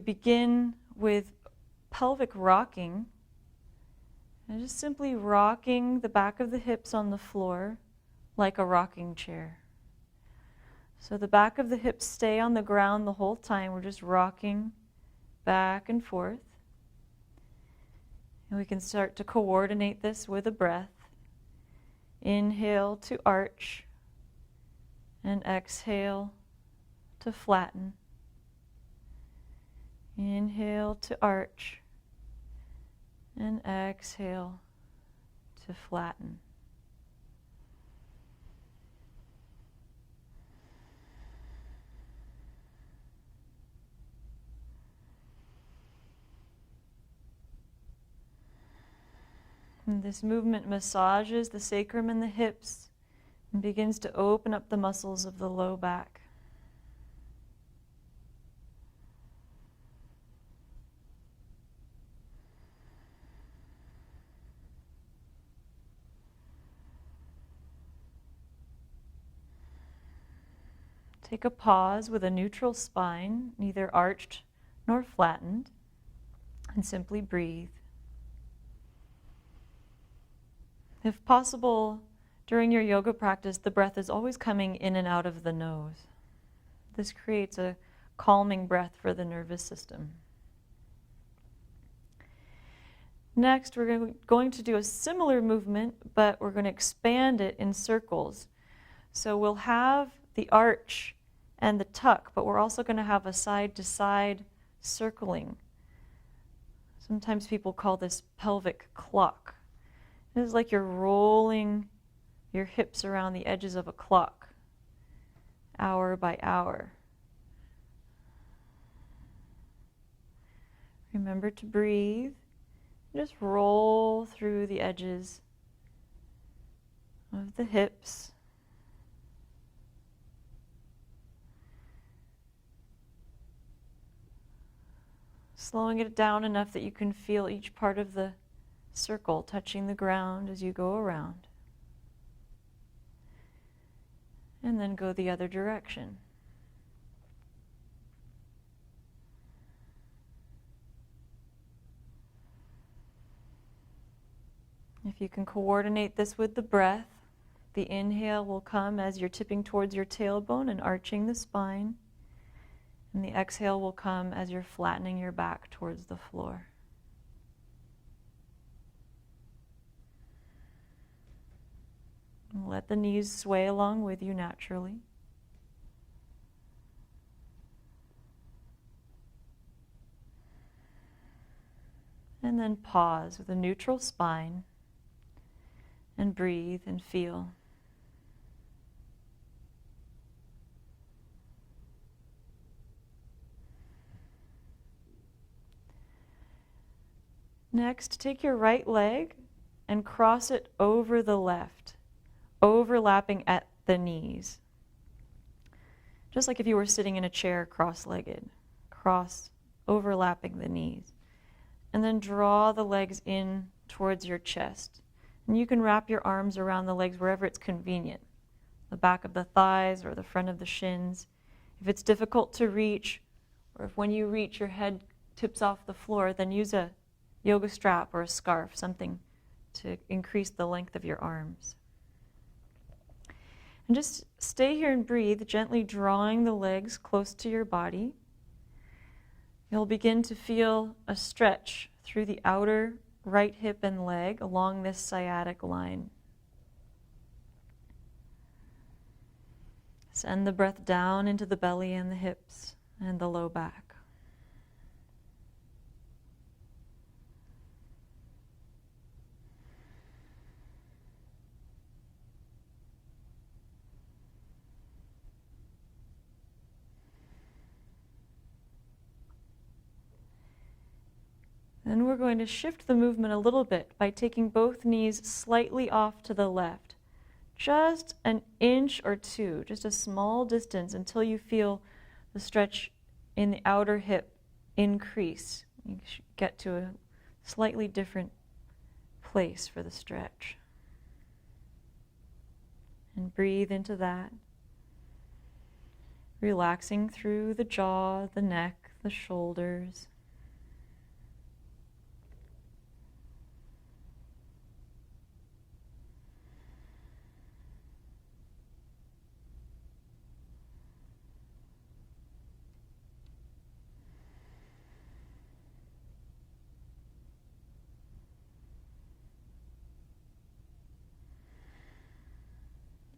Begin with pelvic rocking, and just simply rocking the back of the hips on the floor like a rocking chair. So the back of the hips stay on the ground the whole time. We're just rocking back and forth. And we can start to coordinate this with a breath. Inhale to arch, and exhale to flatten. Inhale to arch, and exhale to flatten. And this movement massages the sacrum and the hips and begins to open up the muscles of the low back. Take a pause with a neutral spine, neither arched nor flattened, and simply breathe. If possible, during your yoga practice, the breath is always coming in and out of the nose. This creates a calming breath for the nervous system. Next, we're going to do a similar movement, but we're going to expand it in circles. So we'll have the arch and the tuck, but we're also going to have a side-to-side circling. Sometimes people call this pelvic clock. It is like you're rolling your hips around the edges of a clock, hour by hour. Remember to breathe. Just roll through the edges of the hips. Slowing it down enough that you can feel each part of the circle touching the ground as you go around. And then go the other direction. If you can coordinate this with the breath, the inhale will come as you're tipping towards your tailbone and arching the spine. And the exhale will come as you're flattening your back towards the floor. And let the knees sway along with you naturally. And then pause with a neutral spine and breathe and feel. Next, take your right leg and cross it over the left, overlapping at the knees. Just like if you were sitting in a chair cross-legged, overlapping the knees. And then draw the legs in towards your chest. And you can wrap your arms around the legs wherever it's convenient, the back of the thighs or the front of the shins. If it's difficult to reach, or if when you reach your head tips off the floor, then use a yoga strap or a scarf, something to increase the length of your arms. And just stay here and breathe, gently drawing the legs close to your body. You'll begin to feel a stretch through the outer right hip and leg along this sciatic line. Send the breath down into the belly and the hips and the low back. Then we're going to shift the movement a little bit by taking both knees slightly off to the left. Just an inch or two, just a small distance until you feel the stretch in the outer hip increase. You get to a slightly different place for the stretch. And breathe into that. Relaxing through the jaw, the neck, the shoulders.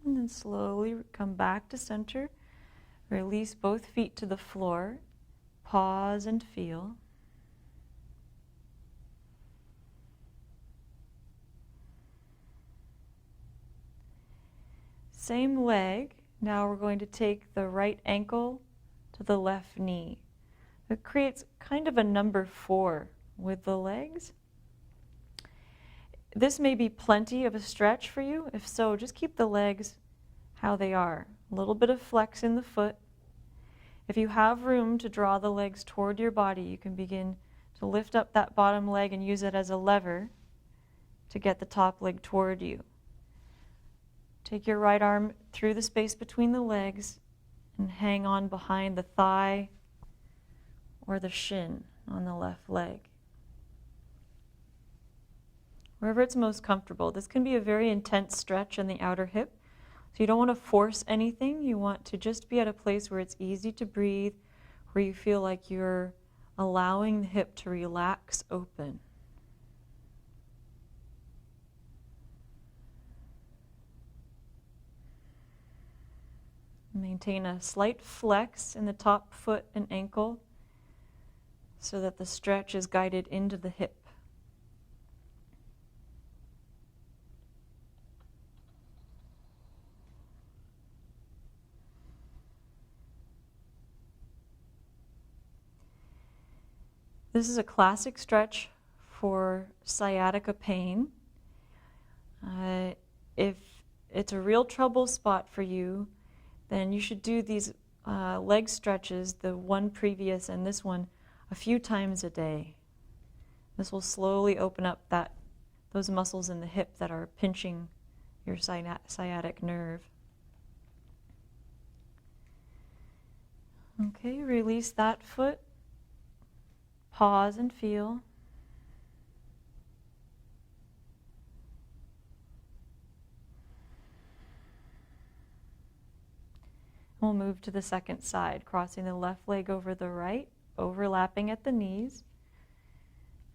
And then slowly come back to center. Release both feet to the floor. Pause and feel. Same leg. Now we're going to take the right ankle to the left knee. It creates kind of a number 4 with the legs. This may be plenty of a stretch for you. If so, just keep the legs how they are. A little bit of flex in the foot. If you have room to draw the legs toward your body, you can begin to lift up that bottom leg and use it as a lever to get the top leg toward you. Take your right arm through the space between the legs and hang on behind the thigh or the shin on the left leg. Wherever it's most comfortable. This can be a very intense stretch in the outer hip. So you don't want to force anything. You want to just be at a place where it's easy to breathe, where you feel like you're allowing the hip to relax open. Maintain a slight flex in the top foot and ankle so that the stretch is guided into the hip. This is a classic stretch for sciatica pain. If it's a real trouble spot for you, then you should do these leg stretches, the one previous and this one, a few times a day. This will slowly open up those muscles in the hip that are pinching your sciatic nerve. Okay, release that foot. Pause and feel. We'll move to the second side, crossing the left leg over the right, overlapping at the knees,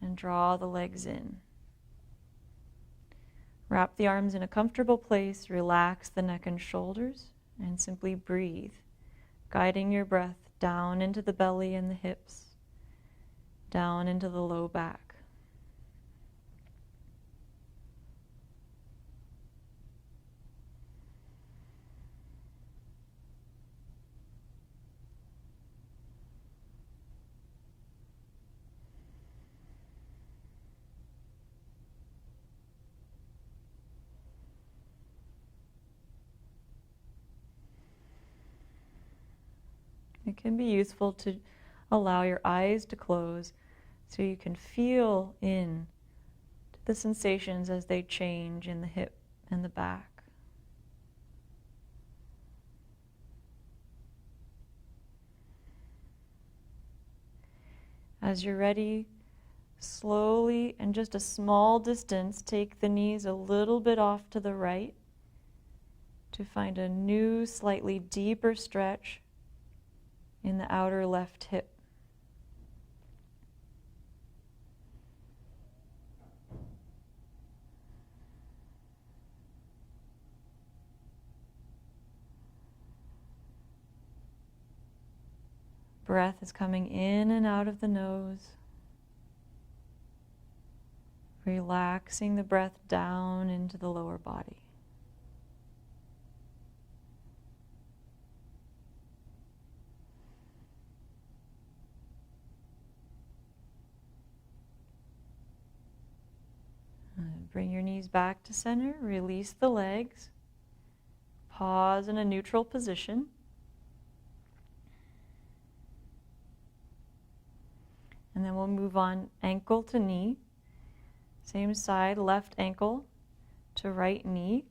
and draw the legs in. Wrap the arms in a comfortable place, relax the neck and shoulders, and simply breathe, guiding your breath down into the belly and the hips, down into the low back. It can be useful to allow your eyes to close so you can feel in the sensations as they change in the hip and the back. As you're ready, slowly and just a small distance, take the knees a little bit off to the right to find a new, slightly deeper stretch in the outer left hip. Breath is coming in and out of the nose, relaxing the breath down into the lower body. Bring your knees back to center, release the legs, pause in a neutral position. And then we'll move on ankle to knee. Same side, left ankle to right knee.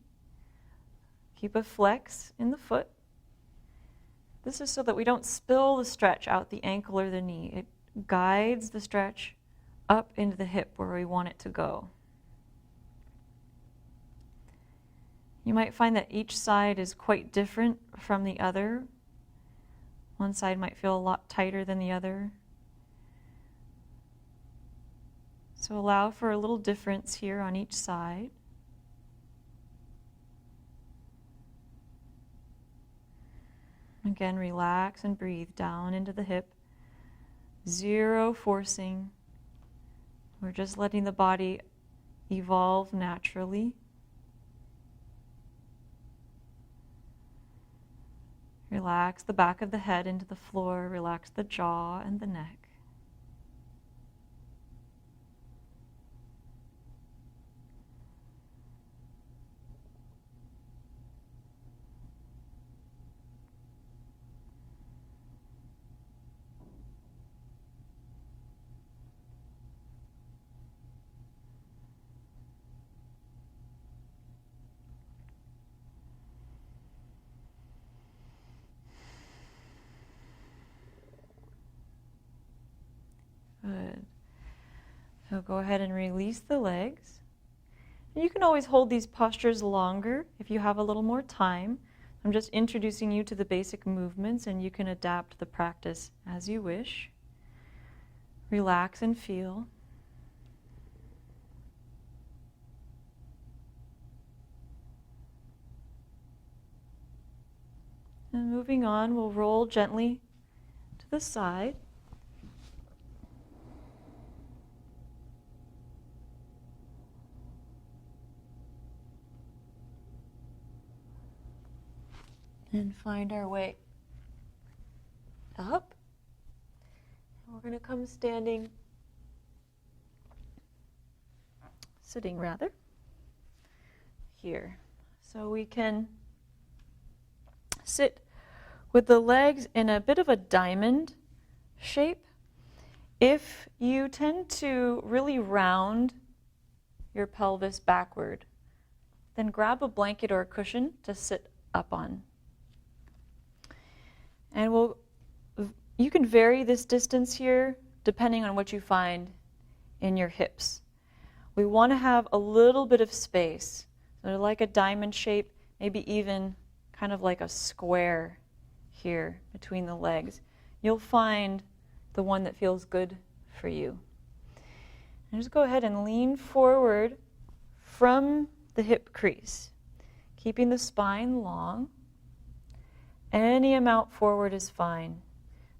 Keep a flex in the foot. This is so that we don't spill the stretch out the ankle or the knee. It guides the stretch up into the hip where we want it to go. You might find that each side is quite different from the other. One side might feel a lot tighter than the other. So allow for a little difference here on each side. Again, relax and breathe down into the hip. Zero forcing. We're just letting the body evolve naturally. Relax the back of the head into the floor. Relax the jaw and the neck. Good. So go ahead and release the legs. And you can always hold these postures longer if you have a little more time. I'm just introducing you to the basic movements, and you can adapt the practice as you wish. Relax and feel. And moving on, we'll roll gently to the side. And find our way up. And we're going to come sitting rather, here. So we can sit with the legs in a bit of a diamond shape. If you tend to really round your pelvis backward, then grab a blanket or a cushion to sit up on. And you can vary this distance here depending on what you find in your hips. We want to have a little bit of space. So like a diamond shape, maybe even kind of like a square here between the legs. You'll find the one that feels good for you. And just go ahead and lean forward from the hip crease, keeping the spine long. Any amount forward is fine.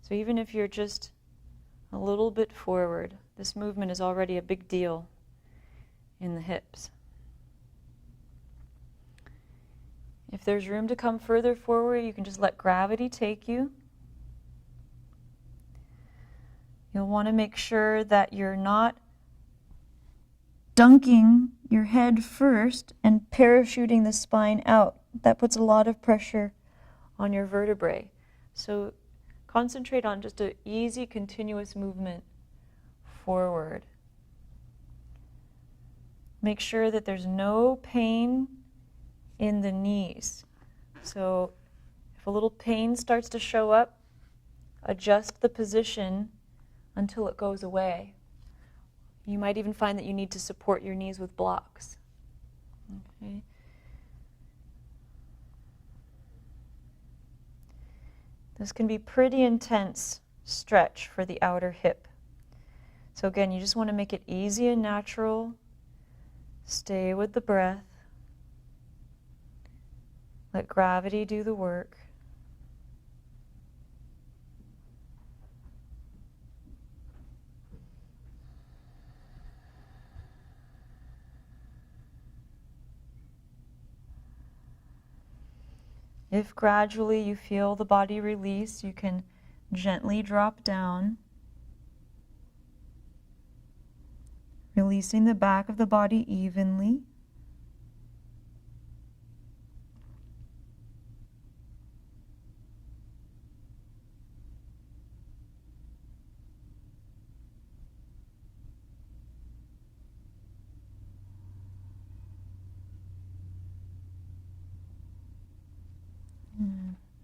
So even if you're just a little bit forward, this movement is already a big deal in the hips. If there's room to come further forward, you can just let gravity take you. You'll want to make sure that you're not dunking your head first and parachuting the spine out. That puts a lot of pressure on your vertebrae. So concentrate on just an easy, continuous movement forward. Make sure that there's no pain in the knees. So if a little pain starts to show up, adjust the position until it goes away. You might even find that you need to support your knees with blocks. Okay. This can be pretty intense stretch for the outer hip. So again, you just want to make it easy and natural. Stay with the breath. Let gravity do the work. If gradually you feel the body release, you can gently drop down, releasing the back of the body evenly.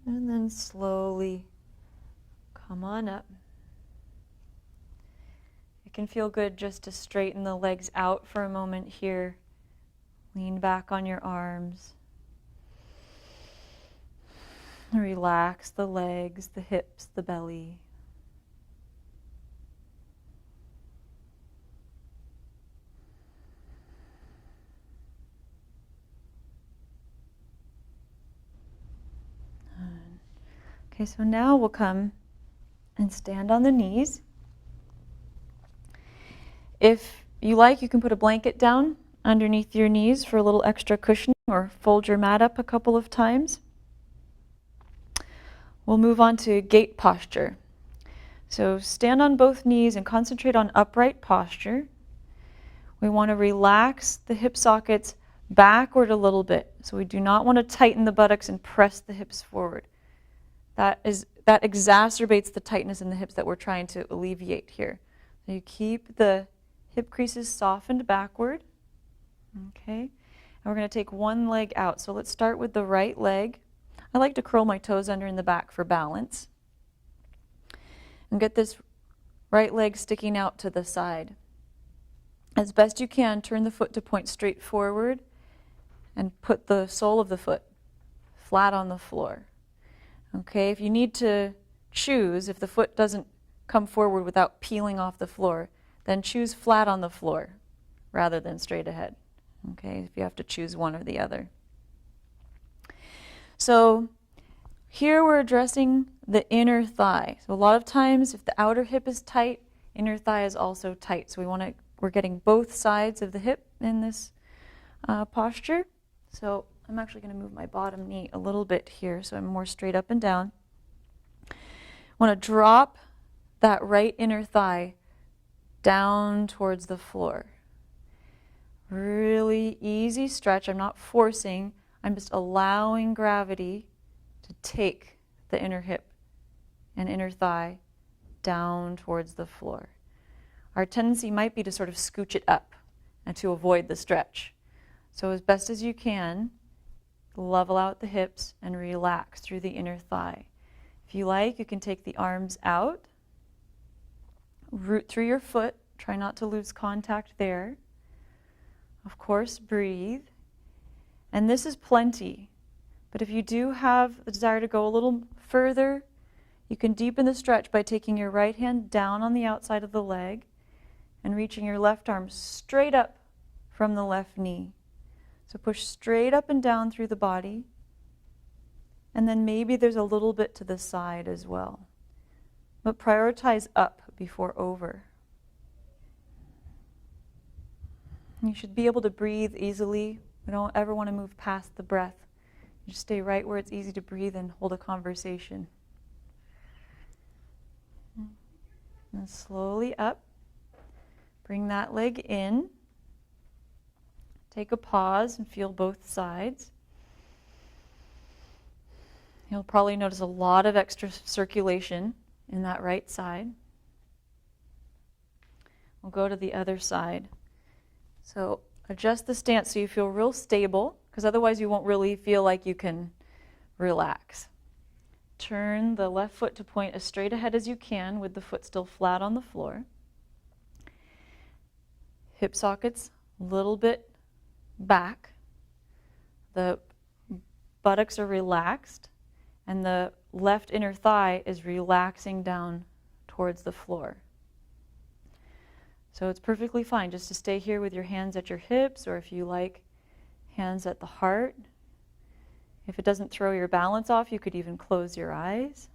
And then And slowly come on up. It can feel good just to straighten the legs out for a moment here. Lean back on your arms. Relax the legs, the hips, the belly. Okay, so now we'll come and stand on the knees. If you like, you can put a blanket down underneath your knees for a little extra cushioning, or fold your mat up a couple of times. We'll move on to gate posture. So stand on both knees and concentrate on upright posture. We want to relax the hip sockets backward a little bit. So we do not want to tighten the buttocks and press the hips forward. That exacerbates the tightness in the hips that we're trying to alleviate here. So you keep the hip creases softened backward. Okay. And we're going to take one leg out. So let's start with the right leg. I like to curl my toes under in the back for balance. And get this right leg sticking out to the side. As best you can, turn the foot to point straight forward and put the sole of the foot flat on the floor. Okay, if you need to choose, if the foot doesn't come forward without peeling off the floor, then choose flat on the floor rather than straight ahead. Okay, if you have to choose one or the other. So here we're addressing the inner thigh. So a lot of times if the outer hip is tight, inner thigh is also tight. So we're getting both sides of the hip in this posture. So I'm actually going to move my bottom knee a little bit here so I'm more straight up and down. I want to drop that right inner thigh down towards the floor. Really easy stretch. I'm not forcing. I'm just allowing gravity to take the inner hip and inner thigh down towards the floor. Our tendency might be to sort of scooch it up and to avoid the stretch. So as best as you can, level out the hips and relax through the inner thigh. If you like, you can take the arms out, root through your foot, try not to lose contact there. Of course, breathe. And this is plenty. But if you do have the desire to go a little further, you can deepen the stretch by taking your right hand down on the outside of the leg and reaching your left arm straight up from the left knee. So push straight up and down through the body. And then maybe there's a little bit to the side as well. But prioritize up before over. You should be able to breathe easily. We don't ever want to move past the breath. You just stay right where it's easy to breathe and hold a conversation. And slowly up. Bring that leg in. Take a pause and feel both sides. You'll probably notice a lot of extra circulation in that right side. We'll go to the other side. So adjust the stance so you feel real stable, because otherwise you won't really feel like you can relax. Turn the left foot to point as straight ahead as you can with the foot still flat on the floor. Hip sockets a little bit back. The buttocks are relaxed and the left inner thigh is relaxing down towards the floor. So it's perfectly fine just to stay here with your hands at your hips, or if you like, hands at the heart. If it doesn't throw your balance off, you could even close your eyes.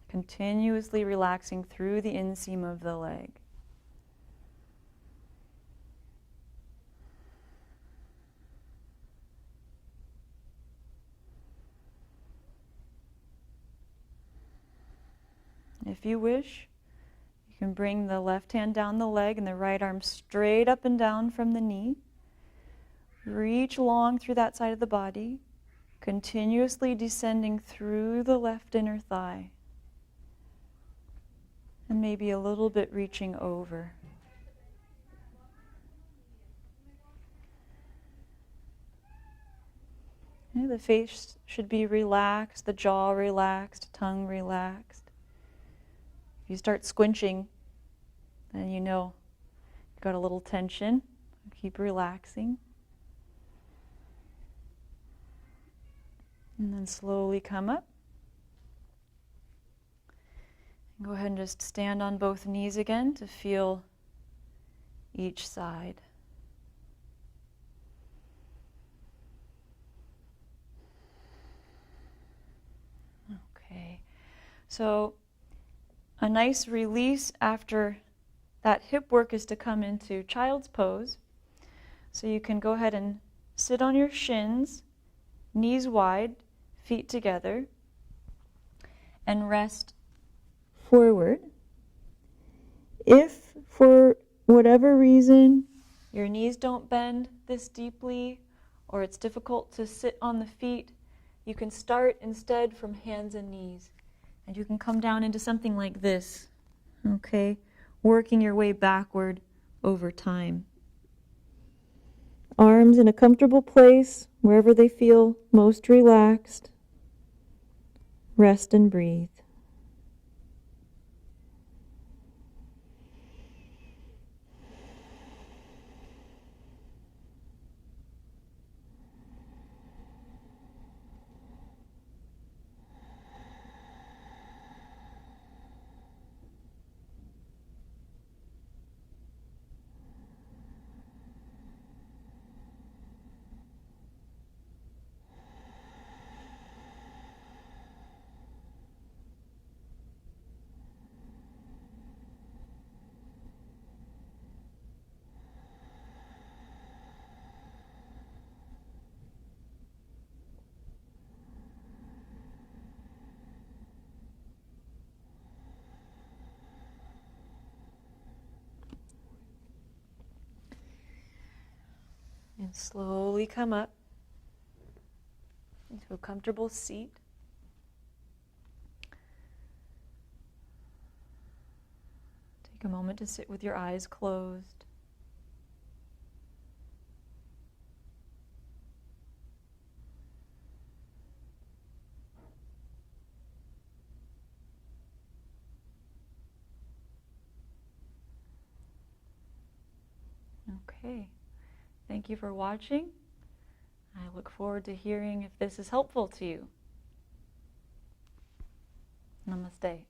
Continuously relaxing through the inseam of the leg. If you wish, you can bring the left hand down the leg and the right arm straight up and down from the knee. Reach long through that side of the body, continuously descending through the left inner thigh. And maybe a little bit reaching over. Okay, the face should be relaxed, the jaw relaxed, tongue relaxed. If you start squinching, then you know you've got a little tension. Keep relaxing. And then slowly come up. And go ahead and just stand on both knees again to feel each side. Okay, so a nice release after that hip work is to come into child's pose. So you can go ahead and sit on your shins, knees wide, feet together, and rest forward. If for whatever reason your knees don't bend this deeply, or it's difficult to sit on the feet, you can start instead from hands and knees. And you can come down into something like this, okay? Working your way backward over time. Arms in a comfortable place, wherever they feel most relaxed. Rest and breathe. And slowly come up into a comfortable seat. Take a moment to sit with your eyes closed. Okay. Thank you for watching. I look forward to hearing if this is helpful to you. Namaste.